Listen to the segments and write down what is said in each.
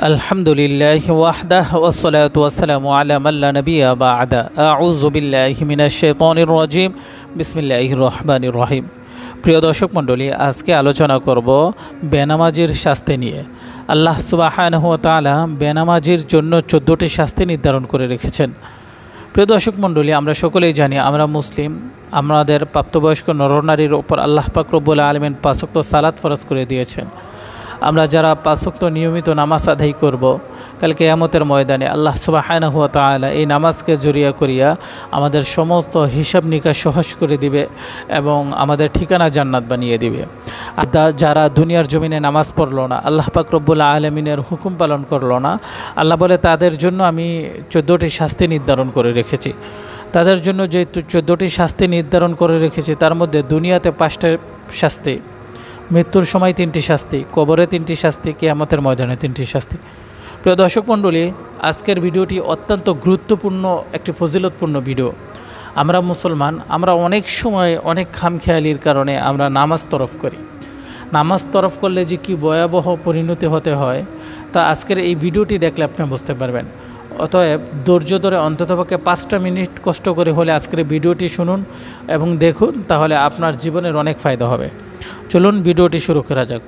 আলহামদুলিল্লাহি ওয়াহদাহু ওয়াসসালাতু ওয়াসসালামু আলা মান লা নাবিয়্যা বা'দা আউযু বিল্লাহি মিনাশ শাইতানির রাজিম বিসমিল্লাহির রহমানির রহিম। প্রিয় দর্শক মণ্ডলী, আজকে আলোচনা করব বেনামাজির শাস্তি নিয়ে। আল্লাহ সুবহানাহু ওয়া তাআলা বেনামাজির জন্য 14টি শাস্তি নির্ধারণ করে রেখেছেন। প্রিয় দর্শক মণ্ডলী, আমরা সকলেই জানি আমরা মুসলিম। আমাদের প্রাপ্তবয়স্ক নরনারীর ওপর আল্লাহ পাক রব্বুল আলামিন 5 ওয়াক্ত সালাত ফরজ করে দিয়েছেন। আমরা যারা 5 ওয়াক্ত নিয়মিত নামাজ আদায় করব, কাল কিয়ামতের ময়দানে আল্লাহ সুবহানাহু ওয়া তাআলা এই নামাজকে জরিয়া করিয়া আমাদের সমস্ত হিসাব নিকাশ সহজ করে দিবে এবং আমাদের ঠিকানা জান্নাত বানিয়ে দিবে। আর যারা দুনিয়ার জমিনে নামাজ পড়লো না, আল্লাহ পাক রব্বুল আলামিনের হুকুম পালন করলো না, আল্লাহ বলে তাদের জন্য আমি 14টি শাস্তি নির্ধারণ করে রেখেছি। তাদের জন্য যে 14টি শাস্তি নির্ধারণ করে রেখেছি, তার মধ্যে দুনিয়াতে 5টা শাস্তি, মৃত্যুর সময় 3টি শাস্তি, কবরে 3টি শাস্তি, কিয়ামতের ময়দানে 3টি শাস্তি। প্রিয় দর্শক মণ্ডলী, আজকের ভিডিওটি অত্যন্ত গুরুত্বপূর্ণ একটি ফজিলতপূর্ণ ভিডিও। আমরা মুসলমান, আমরা অনেক সময় অনেক খামখেয়ালির কারণে আমরা নামাজ তরফ করি। নামাজ তরফ করলে যে কি ভয়াবহ পরিণতি হতে হয়, তা আজকের এই ভিডিওটি দেখলে আপনি বুঝতে পারবেন। অতএব ধৈর্য ধরে অন্ততপক্ষে 5টা মিনিট কষ্ট করে হলে আজকের ভিডিওটি শুনুন এবং দেখুন, তাহলে আপনার জীবনের অনেক ফায়দা হবে। চলুন ভিডিওটি শুরু করা যাক।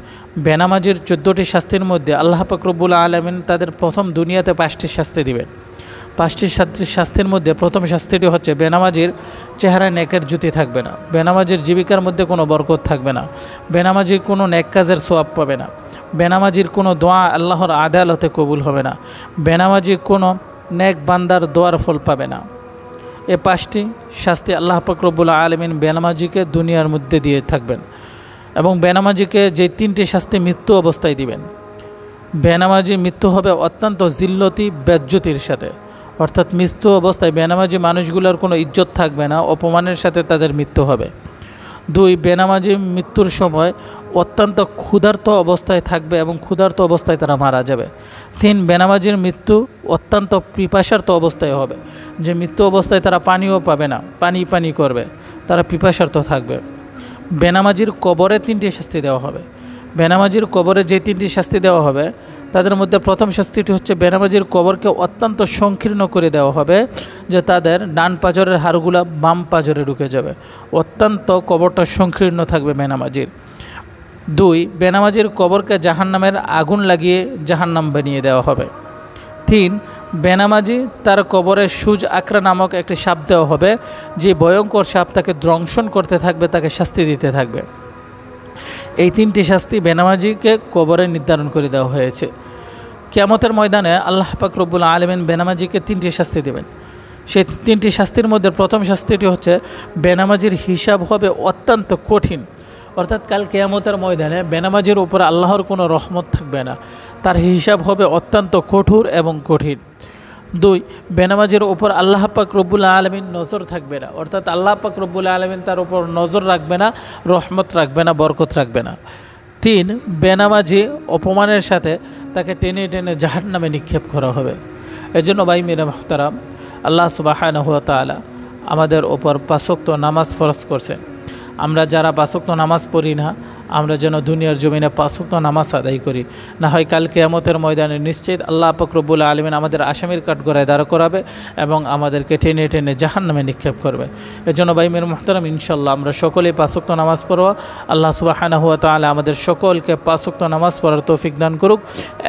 বেনামাজির 14টি শাস্তির মধ্যে আল্লাহ পাক রব্বুল আলামিন তাদের প্রথম দুনিয়াতে 5টি শাস্তি দিবেন। 5টি শাস্তির মধ্যে প্রথম শাস্তিটি হচ্ছে বেনামাজির চেহারায় নেকের জুতি থাকবে না, বেনামাজির জীবিকার মধ্যে কোনো বরকত থাকবে না, বেনামাজির কোনো নেক কাজের সওয়াব পাবে না, বেনামাজির কোনো দোয়া আল্লাহর আদালতে কবুল হবে না, বেনামাজির কোনো নেক বান্দার দোয়ার ফল পাবে না। এই 5টি শাস্তি আল্লাহ পাক রব্বুল আলামিন বেনামাজিকে দুনিয়ার মধ্যে দিয়ে থাকবেন এবং বেনামাজিকে যে 3টি শাস্তি মৃত্যু অবস্থায় দিবেন। বেনামাজি মৃত্যু হবে অত্যন্ত জিল্লতি বেজ্জতির সাথে, অর্থাৎ মৃত্যু অবস্থায় বেনামাজি মানুষগুলোর কোনো ইজ্জত থাকবে না, অপমানের সাথে তাদের মৃত্যু হবে। 2, বেনামাজি মৃত্যুর সময় অত্যন্ত ক্ষুধার্ত অবস্থায় থাকবে এবং ক্ষুধার্ত অবস্থায় তারা মারা যাবে। 3, বেনামাজির মৃত্যু অত্যন্ত পিপাসার্ত অবস্থায় হবে, যে মৃত্যু অবস্থায় তারা পানিও পাবে না, পানি করবে, তারা পিপাসার্ত থাকবে। বেনামাজির কবরে 3টি শাস্তি দেওয়া হবে। বেনামাজির কবরে যে 3টি শাস্তি দেওয়া হবে, তাদের মধ্যে প্রথম শাস্তিটি হচ্ছে বেনামাজির কবরকে অত্যন্ত সংকীর্ণ করে দেওয়া হবে, যে তাদের ডান পাঁজরের হাড়গুলা বাম পাঁজরে ঢুকে যাবে, অত্যন্ত কবরটা সংকীর্ণ থাকবে বেনামাজির। 2, বেনামাজির কবরকে জাহান্নামের আগুন লাগিয়ে জাহান্নাম বানিয়ে দেওয়া হবে। 3, বেনামাজি তার কবরে সুজ আকরা নামক একটি সাপ দেওয়া হবে, যে ভয়ঙ্কর সাপ তাকে দংশন করতে থাকবে, তাকে শাস্তি দিতে থাকবে। এই 3টি শাস্তি বেনামাজিকে কবরে নির্ধারণ করে দেওয়া হয়েছে। কিয়ামতের ময়দানে আল্লাহ পাক রব্বুল আলামিন বেনামাজিকে 3টি শাস্তি দেবেন। সেই 3টি শাস্তির মধ্যে প্রথম শাস্তিটি হচ্ছে বেনামাজির হিসাব হবে অত্যন্ত কঠিন, অর্থাৎ কাল কিয়ামতের ময়দানে বেনামাজির উপর আল্লাহর কোনো রহমত থাকবে না, তার হিসাব হবে অত্যন্ত কঠোর এবং কঠিন। 2, বেনামাজির উপর আল্লাহ পাক রব্বুল আলামিন নজর থাকবে না, অর্থাৎ আল্লাহ পাক রব্বুল আলামিন তার উপর নজর রাখবে না, রহমত রাখবে না, বরকত রাখবে না। 3, বেনামাজি অপমানের সাথে তাকে টেনে টেনে জাহান্নামে নিক্ষেপ করা হবে। এজন্য ভাই মেরা মুহতারাম, আল্লাহ সুবহানাহু ওয়া তাআলা আমাদের ওপর 5 ওয়াক্ত নামাজ ফরজ করছেন। আমরা যারা 5 ওয়াক্ত নামাজ পড়ি না, আমরা যেন দুনিয়ার জমিনে 5 ওয়াক্ত নামাজ আদায় করি, না হয় কাল কিয়ামতের ময়দানে নিশ্চিত আল্লাহ পাক রব্বুল আলামিন আমাদের আসামির কাঠগড়ায় দাঁড় করাবে এবং আমাদেরকে টেনে টেনে জাহান্নামে নিক্ষেপ করবে। এজন্য ভাই মেরে মুহতারাম, ইনশাআল্লাহ আমরা সকলেই 5 ওয়াক্ত নামাজ পড়ব। আল্লাহ সুবহানাহু ওয়া তাআলা আমাদের সকলকে 5 ওয়াক্ত নামাজ পড়ার তৌফিক দান করুক।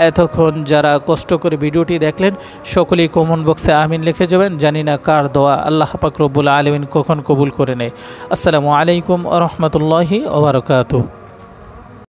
এতক্ষণ যারা কষ্ট করে ভিডিওটি দেখলেন, সকলেই কমেন্ট বক্সে আমিন লিখে যাবেন। জানি না কার দোয়া আল্লাহ পাক রব্বুল আলামিন কখন কবুল করে নেয়। আসসালামু আলাইকুম ওয়া রাহমাতুল্লাহি ওয়া বারাকাতুহু।